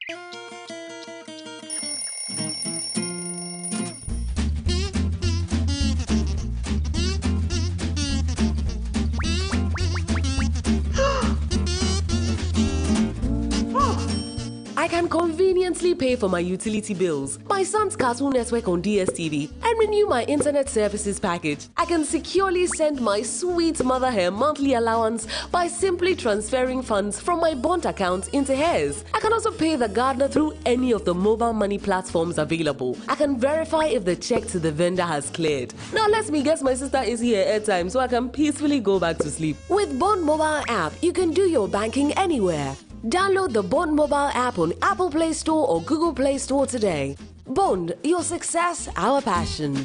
I can conveniently pay for my utility bills, my son's Cartoon Network on DSTV, and renew my internet services package. I can securely send my sweet mother her monthly allowance by simply transferring funds from my bond account into hers. I can also pay the gardener through any of the mobile money platforms available. I can verify if the check to the vendor has cleared. Now let me guess my sister is here at time so I can peacefully go back to sleep. With Bond Mobile app, you can do your banking anywhere. Download the Bond Mobile app on Apple Play Store or Google Play Store today. Bond, your success, our passion.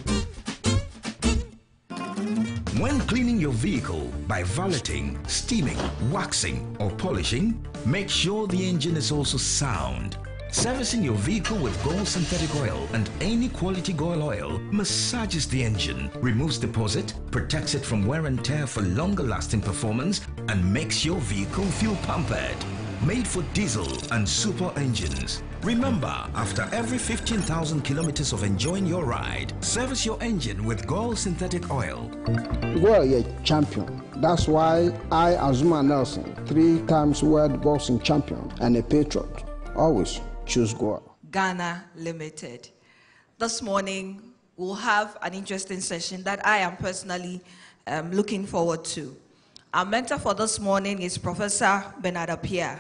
When cleaning your vehicle by valeting, steaming, waxing, or polishing, make sure the engine is also sound. Servicing your vehicle with Gold synthetic oil and any quality Gold oil massages the engine, removes deposit, protects it from wear and tear for longer lasting performance, and makes your vehicle feel pampered. Made for diesel and super engines. Remember, after every 15,000 kilometers of enjoying your ride, service your engine with Gold synthetic oil. Well, you're a champion. That's why I, Azuma Nelson, 3 times world boxing champion and a patriot, always choose Gold. Ghana Limited. This morning, we'll have an interesting session that I am personally looking forward to. Our mentor for this morning is Professor Bernard Appiah.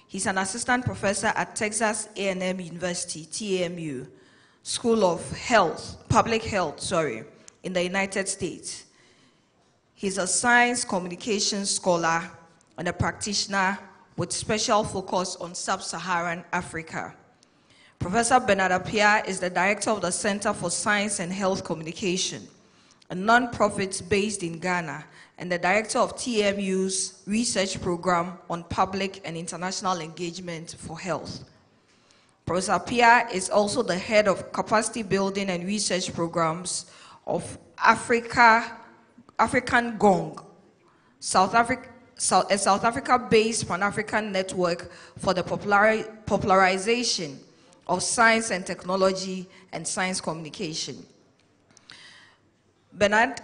He's an assistant professor at Texas A&M University, TAMU, School of Public Health, in the United States. He's a science communication scholar and a practitioner with special focus on sub-Saharan Africa. Professor Bernard Appiah is the director of the Center for Science and Health Communication, a non-profit based in Ghana, and the director of TMU's research program on public and international engagement for health. Professor Appiah is also the head of capacity building and research programs of African GONG, a South Africa-based Pan-African network for the popularization of science and technology and science communication. Bernard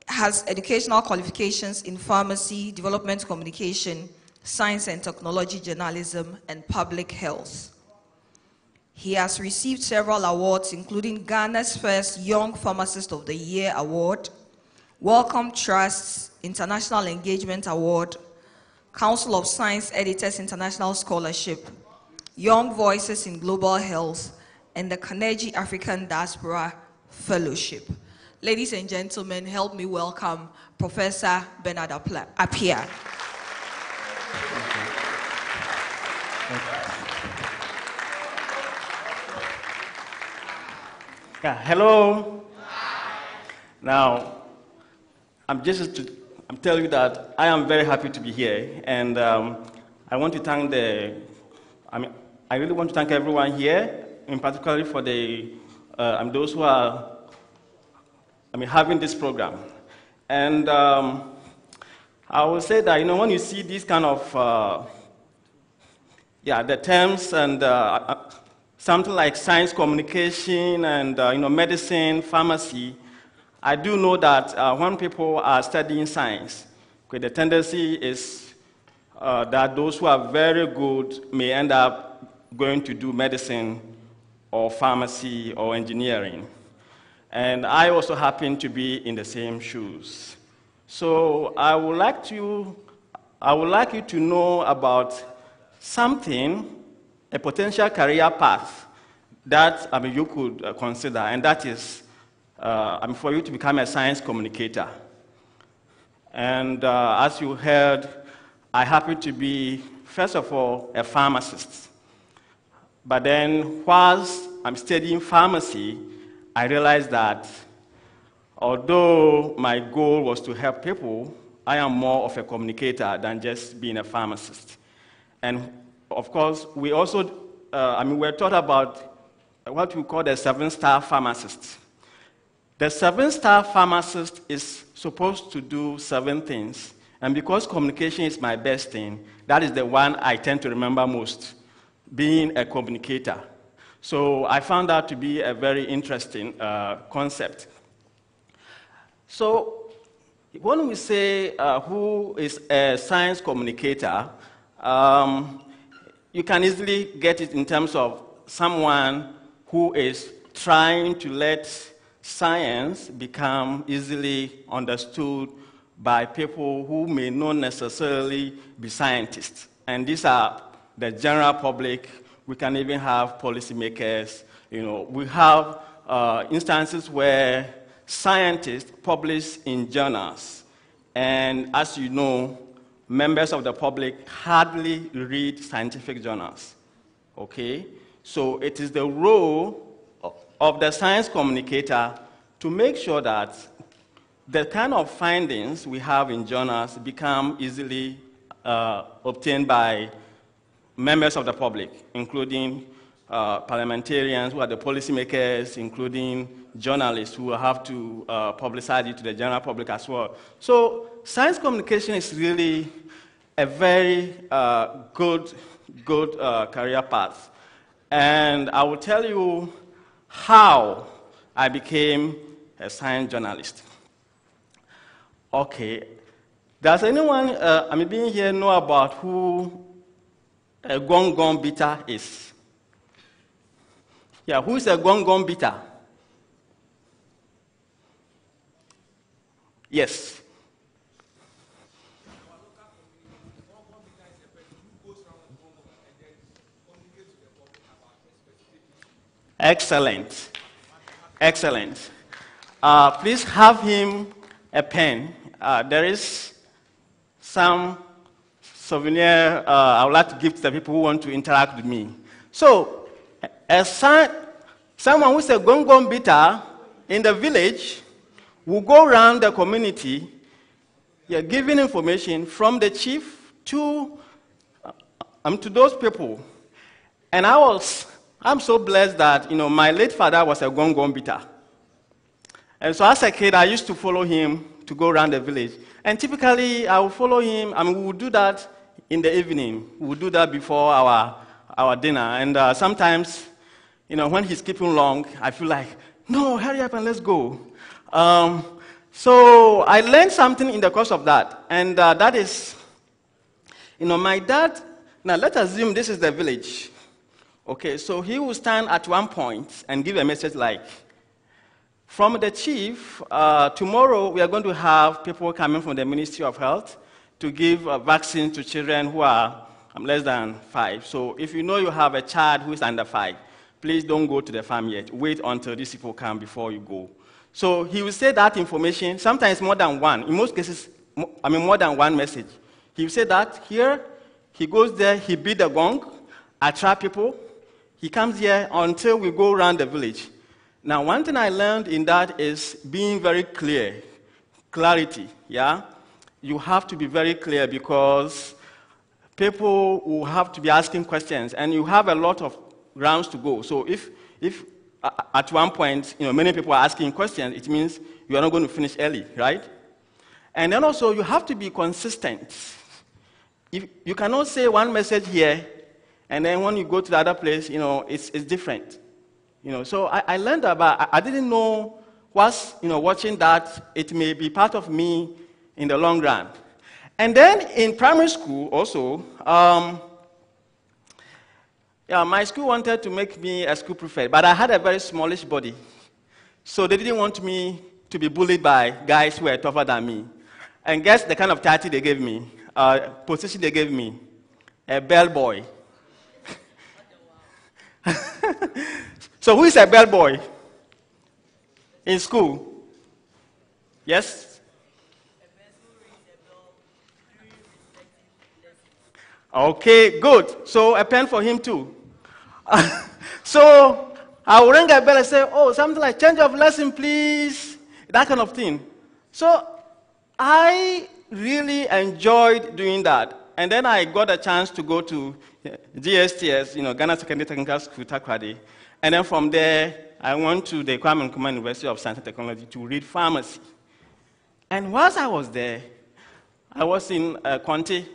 has educational qualifications in pharmacy, development communication, science and technology journalism, and public health. He has received several awards, including Ghana's first Young Pharmacist of the Year Award, Wellcome Trust's International Engagement Award, Council of Science Editors International Scholarship, Young Voices in Global Health, and the Carnegie African Diaspora Fellowship. Ladies and gentlemen, help me welcome Professor Bernard Appiah. Yeah, hello. Now, I'm telling you that I am very happy to be here, and I want to thank I really want to thank everyone here, in particular for those who are having this program. And I will say that, when you see this kind of, the terms and something like science communication and, medicine, pharmacy, I do know that when people are studying science, the tendency is that those who are very good may end up going to do medicine or pharmacy or engineering. And I also happen to be in the same shoes. So I would like you to know about something, a potential career path that you could consider, and that is for you to become a science communicator. And as you heard, I happen to be, first of all, a pharmacist. But then, whilst I'm studying pharmacy, I realized that although my goal was to help people, I am more of a communicator than just being a pharmacist. And of course, we also, we're taught about what we call the 7-star pharmacist. The 7-star pharmacist is supposed to do 7 things. And because communication is my best thing, that is the one I tend to remember most. being a communicator. So I found that to be a very interesting concept. So when we say who is a science communicator, you can easily get it in terms of someone who is trying to let science become easily understood by people who may not necessarily be scientists. And these are the general public. We can even have policymakers. We have instances where scientists publish in journals. And as you know, members of the public hardly read scientific journals. Okay? So it is the role of the science communicator to make sure that the kind of findings we have in journals become easily obtained by members of the public, including parliamentarians who are the policymakers, including journalists who have to publicize it to the general public as well. So science communication is really a very good career path. And I will tell you how I became a science journalist. Okay. Does anyone, being here, know about who a gong beater is? Yeah, who is a gong beater? Yes. Excellent. Excellent. Please have him a pen. There is some souvenir I would like to give to the people who want to interact with me. So, someone who is a gong beater in the village will go around the community, giving information from the chief to those people. And I'm so blessed that my late father was a gong beater. And so as a kid, I used to follow him to go around the village. And typically, I would follow him, we would do that in the evening. We would do that before our dinner. And sometimes, when he's keeping long, I feel like, no, hurry up and let's go. So I learned something in the course of that. And that is, my dad, now let's assume this is the village. Okay, so he will stand at one point and give a message like, from the chief, tomorrow we are going to have people coming from the Ministry of Health to give vaccines to children who are less than 5. So if you know you have a child who is under 5, please don't go to the farm yet. Wait until these people come before you go. So he will say that information, sometimes more than one. In most cases, more than one message. He will say that here, he goes there, he beat the gong, attract people. He comes here until we go around the village. Now, one thing I learned in that is being very clear. Clarity, yeah? You have to be very clear because people will have to be asking questions, and you have a lot of grounds to go. So if at one point, many people are asking questions, it means you are not going to finish early, right? And then also, you have to be consistent. You cannot say one message here, and then when you go to the other place, it's different. So I learned about, I didn't know watching that, it may be part of me in the long run. And then in primary school also, my school wanted to make me a school prefect, but I had a very smallish body. So they didn't want me to be bullied by guys who were tougher than me. And guess the kind of title they gave me, position they gave me, a bellboy. So who is a bellboy in school? Yes? Okay, good. So a pen for him too. So I will ring a bell and say, oh, something like change of lesson, please. That kind of thing. So I really enjoyed doing that. And then I got a chance to go to GSTS, Ghana Secondary Technical School, Takoradi. And then from there, I went to the Kwame Nkrumah University of Science and Technology to read pharmacy. And whilst I was there, I was in Quantity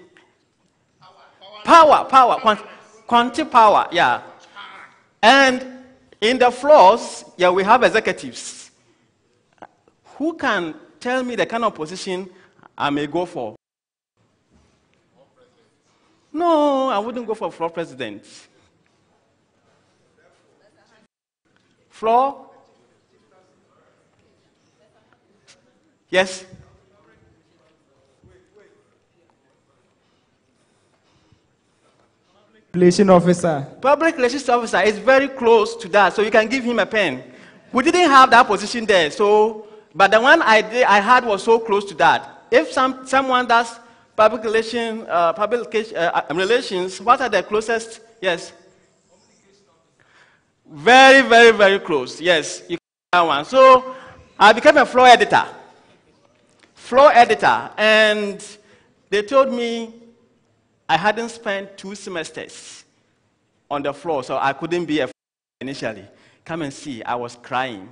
Quanti power, yeah. And in the floors, yeah, we have executives. Who can tell me the kind of position I may go for? No, I wouldn't go for floor president. Floor? Yes? Relation officer. Public relations officer is very close to that, so you can give him a pen. We didn't have that position there, so, but the one I had was so close to that. If someone does public relations, what are the closest? Yes. Very, very, very close. Yes, you can have one. So I became a floor editor. Floor editor, and they told me I hadn't spent 2 semesters on the floor, so I couldn't be a floor initially. Come and see, I was crying.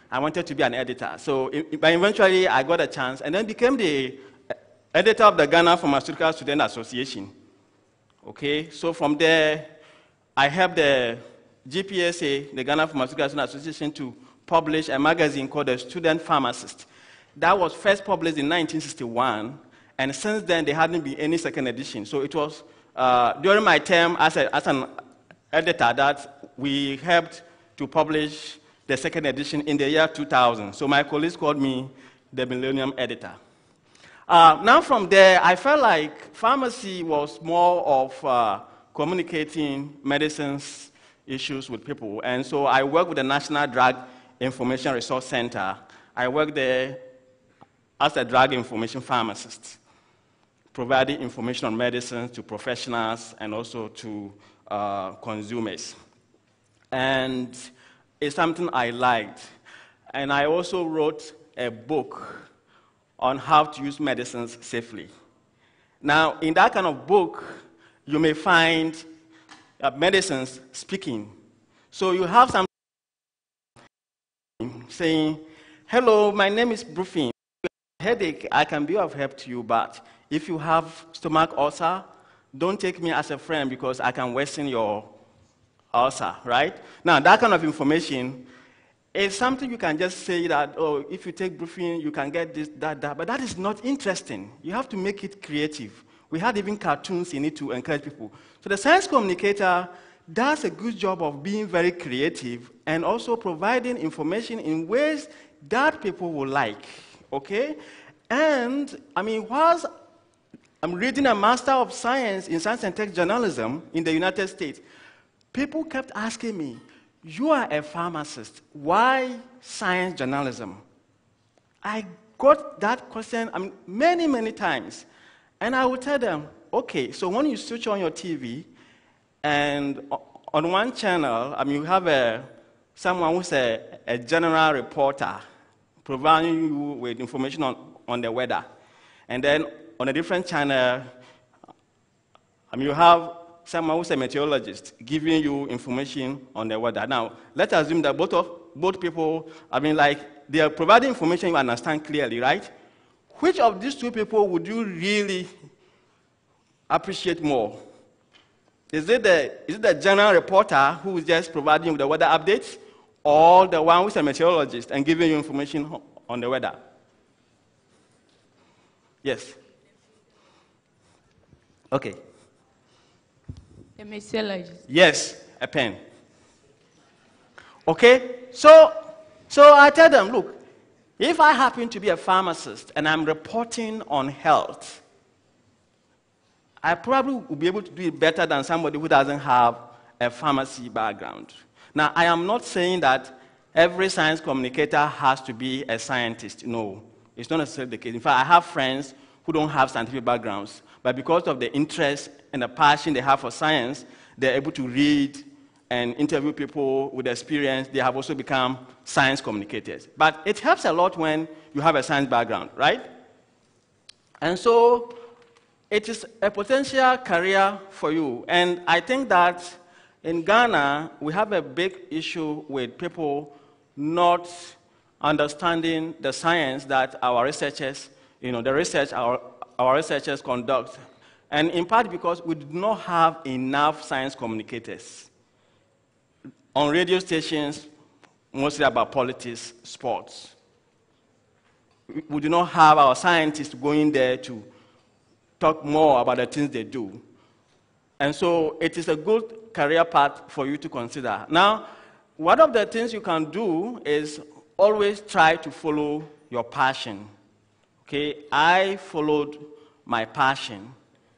I wanted to be an editor. So, but eventually I got a chance and then became the editor of the Ghana Pharmaceutical Student Association. Okay, so from there, I helped the GPSA, the Ghana Pharmaceutical Student Association, to publish a magazine called the Student Pharmacist. That was first published in 1961, and since then there hadn't been any second edition. So it was during my term as an editor that we helped to publish the second edition in the year 2000. So my colleagues called me the Millennium Editor. Now from there, I felt like pharmacy was more of communicating medicines issues with people. And so I worked with the National Drug Information Resource Center. I worked there as a drug information pharmacist, providing information on medicines to professionals and also to consumers. And it's something I liked. And I also wrote a book on how to use medicines safely. Now, in that kind of book, you may find medicines speaking. So you have some saying, hello, my name is Brufin. Headache, I can be of help to you, but if you have stomach ulcer, don't take me as a friend because I can worsen your ulcer, right? Now, that kind of information is something you can just say that, oh, if you take Brufin, you can get this, that, but that is not interesting. You have to make it creative. We had even cartoons in it to encourage people. So the science communicator does a good job of being very creative and also providing information in ways that people will like. Okay? And, I mean, whilst I'm reading a Master of Science in Science and Tech Journalism in the United States, people kept asking me, you are a pharmacist, why science journalism? I got that question many, many times. And I would tell them, okay, so when you switch on your TV, and on one channel, you have someone who's a general reporter, providing you with information on the weather. And then on a different channel, you have someone who's a meteorologist giving you information on the weather. Now, let's assume that both people, they are providing information you understand clearly, right? Which of these two people would you really appreciate more? Is it the general reporter who is just providing you with the weather updates, or the one who's a meteorologist and giving you information on the weather? Yes. Okay. A meteorologist. Yes, a pen. Okay, so I tell them, look, if I happen to be a pharmacist and I'm reporting on health, I probably will be able to do it better than somebody who doesn't have a pharmacy background. Now, I am not saying that every science communicator has to be a scientist. No, it's not necessarily the case. In fact, I have friends who don't have scientific backgrounds, but because of the interest and the passion they have for science, they're able to read and interview people with experience. They have also become science communicators. But it helps a lot when you have a science background, right? And so it is a potential career for you. And I think that in Ghana, we have a big issue with people not understanding the science that our researchers, the research our researchers conduct. And in part because we did not have enough science communicators. On radio stations, mostly about politics, sports. We do not have our scientists going there to talk more about the things they do. And so it is a good career path for you to consider. Now, one of the things you can do is always try to follow your passion. Okay, I followed my passion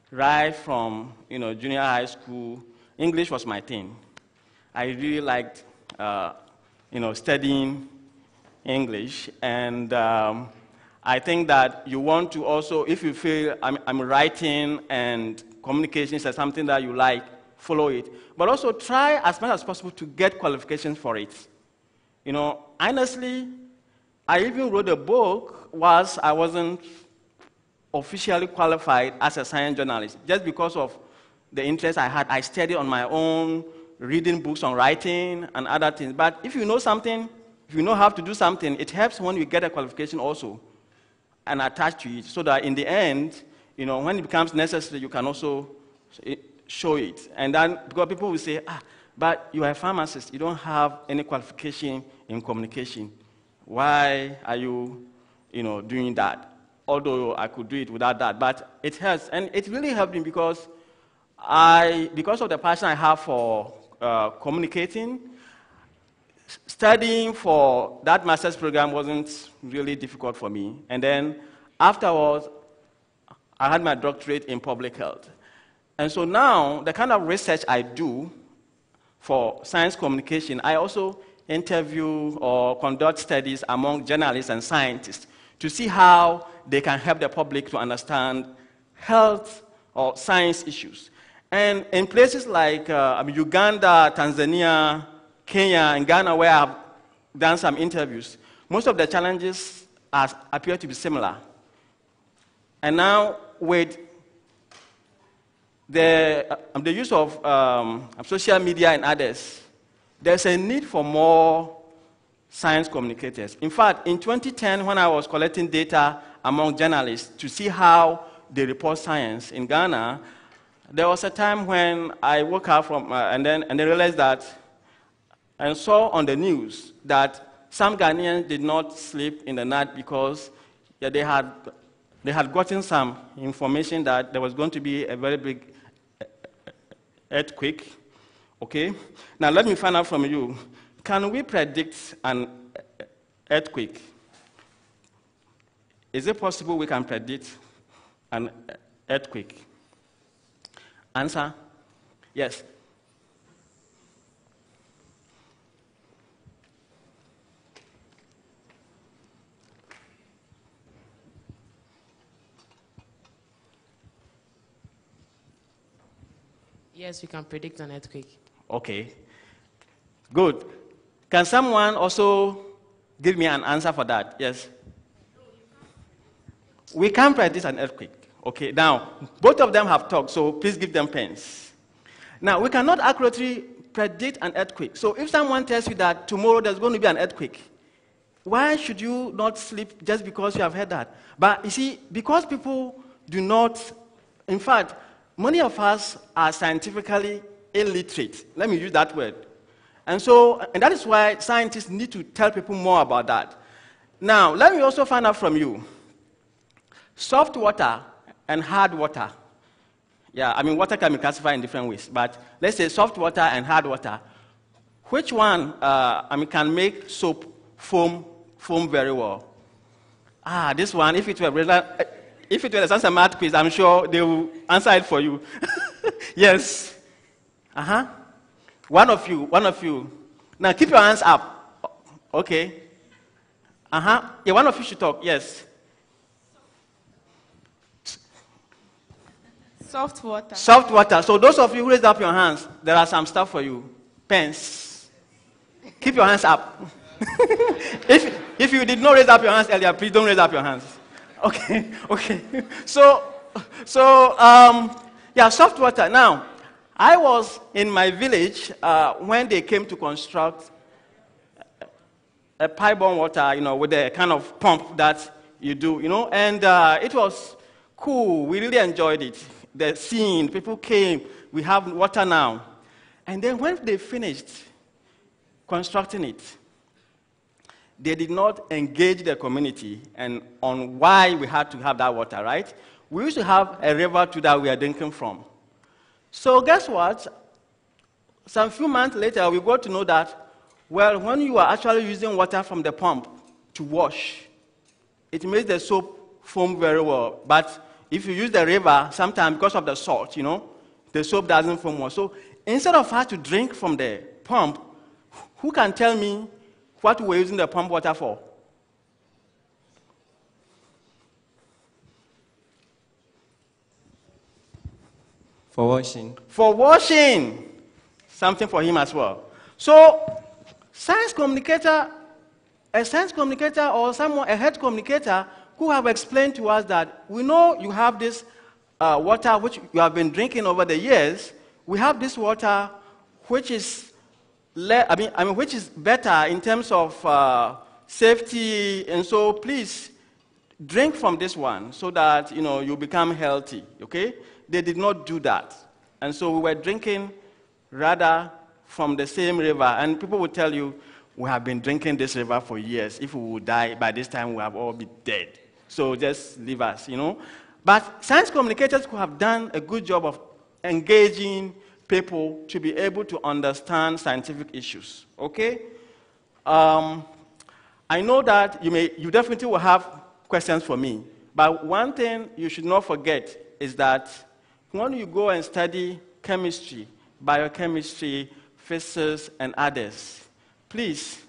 right from junior high school. English was my thing. I really liked studying English, and I think that you want to also, if you feel I'm writing and communications is something that you like, follow it. But also try as much as possible to get qualifications for it. Honestly, I even wrote a book whilst I wasn't officially qualified as a science journalist. Just because of the interest I had, I studied on my own, reading books on writing and other things. But if you know something, if you know how to do something, it helps when you get a qualification also and attach to it, so that in the end, when it becomes necessary, you can also show it. And then, because people will say, but you are a pharmacist, you don't have any qualification in communication. Why are you, doing that? Although I could do it without that, but it helps. And it really helped me because of the passion I have for communicating, studying for that master's program wasn't really difficult for me. And then afterwards, I had my doctorate in public health. And so now, the kind of research I do for science communication, I also interview or conduct studies among journalists and scientists to see how they can help the public to understand health or science issues. And in places like Uganda, Tanzania, Kenya, and Ghana, where I've done some interviews, most of the challenges appear to be similar. And now, with the use of social media and others, there's a need for more science communicators. In fact, in 2010, when I was collecting data among journalists to see how they report science in Ghana, there was a time when I woke up and then realized that, and saw on the news that some Ghanaians did not sleep in the night because they had gotten some information that there was going to be a very big earthquake. Okay? Now let me find out from you, can we predict an earthquake? Is it possible we can predict an earthquake? Answer? Yes. Yes, we can predict an earthquake. Okay. Good. Can someone also give me an answer for that? Yes. We can predict an earthquake. Okay. Now, both of them have talked, so please give them pens. Now, we cannot accurately predict an earthquake. So if someone tells you that tomorrow there's going to be an earthquake, why should you not sleep just because you have heard that? But you see, because people do not, in fact, many of us are scientifically illiterate. Let me use that word. And that is why scientists need to tell people more about that. Now, let me also find out from you. Soft water and hard water. Yeah, water can be classified in different ways, but let's say soft water and hard water. Which one, can make soap foam very well? This one, if it were a Sansa math quiz, I'm sure they will answer it for you. Yes. One of you. Now keep your hands up. Okay. Yeah, one of you should talk. Yes. Soft water. Soft water. So those of you who raised up your hands, there are some stuff for you. Pens. Keep your hands up. If you did not raise up your hands earlier, please don't raise up your hands. Okay. Yeah, soft water. Now, I was in my village when they came to construct a pipe-borne water, with the kind of pump that you do, and it was cool. We really enjoyed it. the scene. People came. We have water now. And then when they finished constructing it, they did not engage the community and on why we had to have that water, right? We used to have a river too that we are drinking from. So guess what? Some few months later, we got to know that, well, when you are actually using water from the pump to wash, it makes the soap foam very well. But if you use the river, sometimes because of the salt, the soap doesn't foam well. So instead of us to drink from the pump, who can tell me what we're using the pump water for? For washing. For washing. Something for him as well. So, a science communicator or a health communicator who have explained to us that we know you have this water which you have been drinking over the years. We have this water which is which is better in terms of safety, and so please drink from this one so that you become healthy. Okay? They did not do that, and so we were drinking rather from the same river, and people will tell you, we have been drinking this river for years. If we would die, by this time we have all been dead. So just leave us, But science communicators who have done a good job of engaging people to be able to understand scientific issues, okay? I know that you definitely will have questions for me, but one thing you should not forget is that when you go and study chemistry, biochemistry, physics, and others, please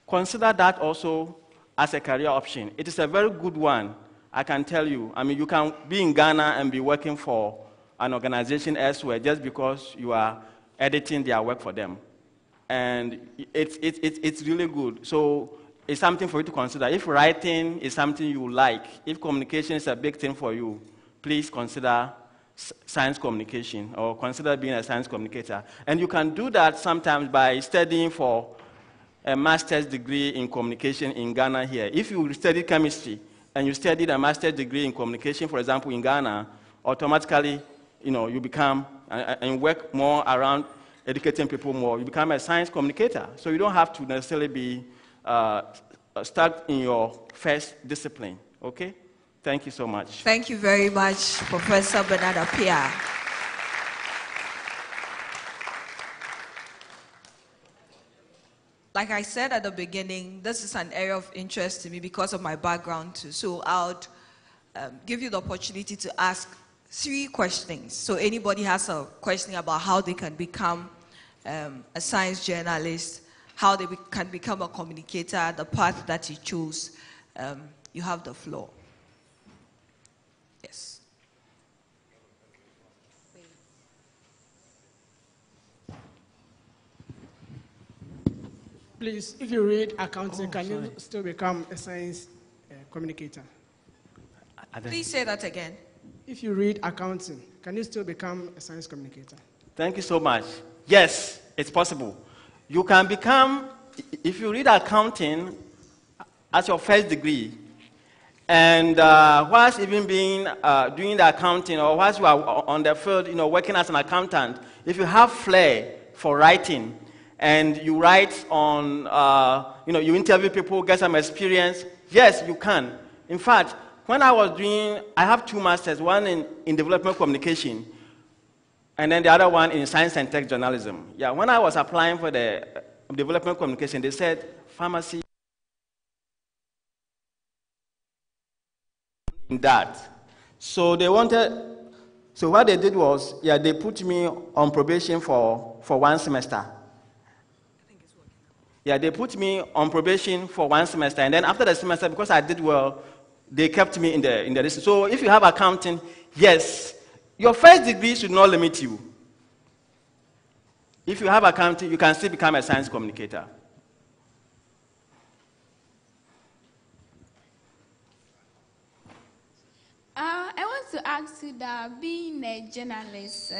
consider that also as a career option. It is a very good one, I can tell you. You can be in Ghana and be working for an organization elsewhere just because you are editing their work for them. And it's really good. So it's something for you to consider. If writing is something you like, if communication is a big thing for you, please consider science communication or consider being a science communicator. And you can do that sometimes by studying for a master's degree in communication in Ghana here. If you study chemistry and you studied a master's degree in communication, for example, in Ghana, automatically, you become, and work more around educating people more, you become a science communicator. So you don't have to necessarily be stuck in your first discipline, okay? Thank you so much. Thank you very much, Professor Bernard Appiah. Like I said at the beginning, this is an area of interest to me because of my background too. So I'll give you the opportunity to ask 3 questions. So anybody has a question about how they can become a science journalist, how they can become a communicator, the path that you choose, you have the floor. Yes. Please, if you read accounting, can you still become a science communicator? Please say that again. If you read accounting, can you still become a science communicator? Thank you so much. Yes, it's possible. You can become, if you read accounting as your first degree, and whilst even doing the accounting, or whilst you are on the field, working as an accountant, if you have flair for writing, and you write on, you interview people, get some experience, yes, you can. In fact, when I have 2 masters, one in development communication, and then the other one in science and tech journalism. Yeah, when I was applying for the development communication, they said pharmacy in that. So what they did was, they put me on probation for 1 semester. Yeah, they put me on probation for 1 semester, and then after the semester, because I did well, they kept me in the list. So if you have accounting, yes, your first degree should not limit you. If you have accounting, you can still become a science communicator. I want to ask you that being a journalist,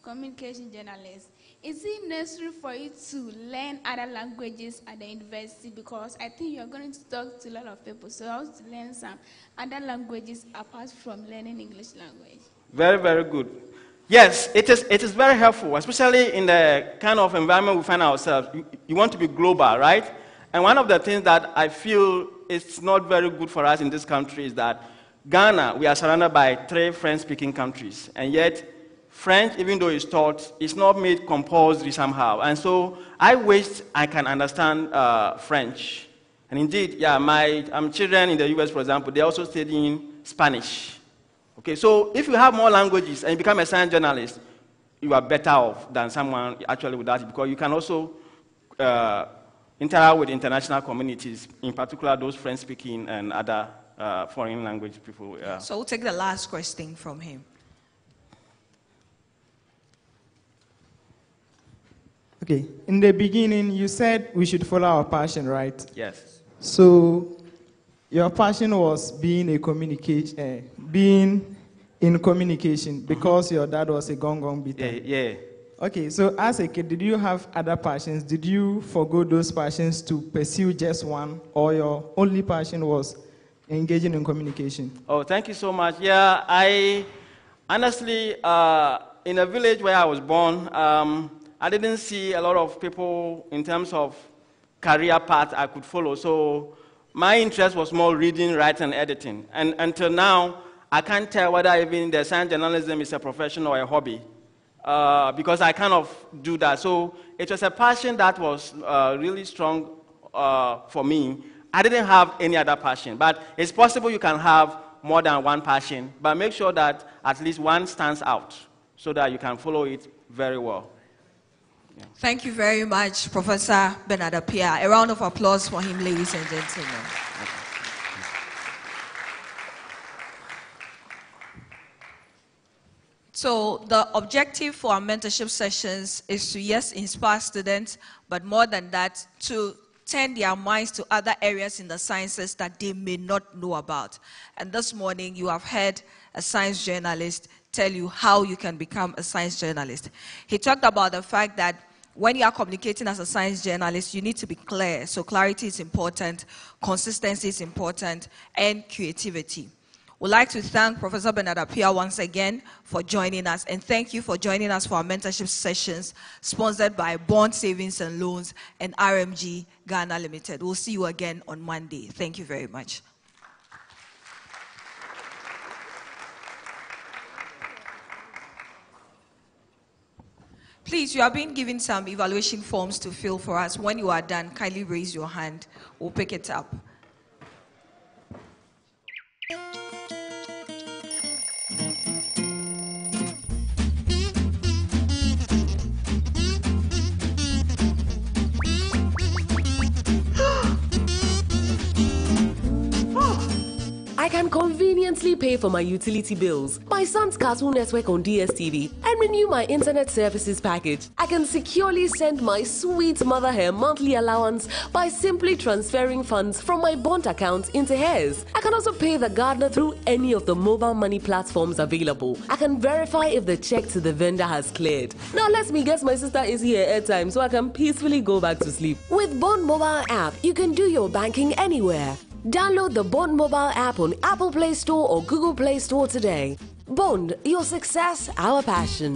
communication journalist, is it necessary for you to learn other languages at the university? Because I think you're going to talk to a lot of people, so I want to learn some other languages apart from learning English language. Very, very good. Yes, it is very helpful, especially in the kind of environment we find ourselves. You want to be global, right? And one of the things that I feel is not very good for us in this country is that Ghana, we are surrounded by 3 French-speaking countries, and yet French, even though it's taught, is not made compulsory somehow. And so I wish I can understand French. And indeed, yeah, my children in the US, for example, they're also studying Spanish. Okay, so if you have more languages and you become a science journalist, you are better off than someone actually without it, because you can also interact with international communities, in particular those French-speaking and other foreign language people. Yeah. So we'll take the last question from him. Okay, in the beginning, you said we should follow our passion, right? Yes. So your passion was being in communication because your dad was a gong beater. Yeah. Okay, so as a kid, did you have other passions? Did you forgo those passions to pursue just one, or your only passion was engaging in communication? Oh, thank you so much. Yeah, I honestly, in a village where I was born, I didn't see a lot of people in terms of career path I could follow. So my interest was more reading, writing, and editing. And until now, I can't tell whether even the science journalism is a profession or a hobby, because I kind of do that. So it was a passion that was really strong for me. I didn't have any other passion, but it's possible you can have more than one passion, but make sure that at least one stands out so that you can follow it very well. Yeah. Thank you very much, Professor Bernard Appiah. A round of applause for him, ladies and gentlemen. So the objective for our mentorship sessions is to, yes, inspire students, but more than that, to turn their minds to other areas in the sciences that they may not know about. And this morning, you have heard a science journalist tell you how you can become a science journalist. He talked about the fact that when you are communicating as a science journalist, you need to be clear. So clarity is important, consistency is important, and creativity. We'd like to thank Professor Bernard Appiah once again for joining us, and thank you for joining us for our mentorship sessions sponsored by Bond Savings and Loans and RMG Ghana Limited. We'll see you again on Monday. Thank you very much. Please, you are being given some evaluation forms to fill for us. When you are done, kindly raise your hand. We'll pick it up. I can conveniently pay for my utility bills, my son's Cartoon Network on DSTV, and renew my internet services package. I can securely send my sweet mother her monthly allowance by simply transferring funds from my Bond account into hers. I can also pay the gardener through any of the mobile money platforms available. I can verify if the check to the vendor has cleared. Now let me guess my sister is here at time so I can peacefully go back to sleep. With Bond mobile app, you can do your banking anywhere. Download the Bond mobile app on Apple Play Store or Google Play Store today. Bond, your success, our passion.